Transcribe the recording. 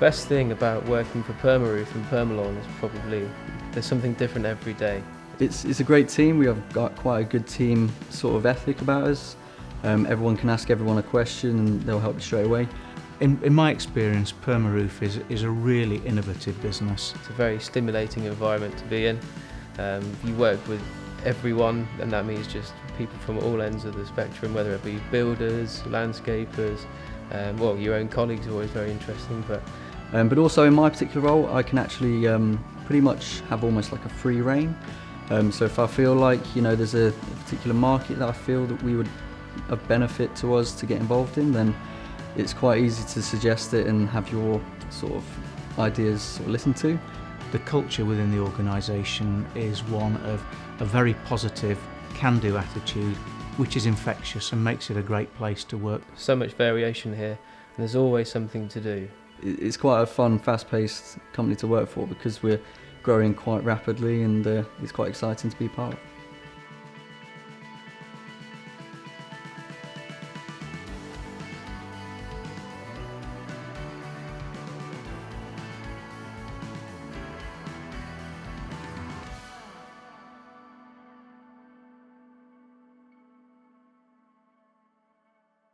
best thing about working for PermaRoof and PermaLawn is probably there's something different every day. It's a great team. We have got quite a good team sort of ethic about us. Everyone can ask everyone a question and they'll help you straight away. In my experience, PermaRoof is a really innovative business. It's a very stimulating environment to be in. You work with everyone, and that means just people from all ends of the spectrum, whether it be builders, landscapers, well, your own colleagues are always very interesting. But also in my particular role, I can actually pretty much have almost like a free rein. So if I feel like there's a particular market that I feel that we would a benefit to us to get involved in, then it's quite easy to suggest it and have your sort of ideas sort of listened to. The culture within the organisation is one of a very positive, can-do attitude, which is infectious and makes it a great place to work. So much variation here, and there's always something to do. It's quite a fun, fast-paced company to work for because we're growing quite rapidly, and it's quite exciting to be part of.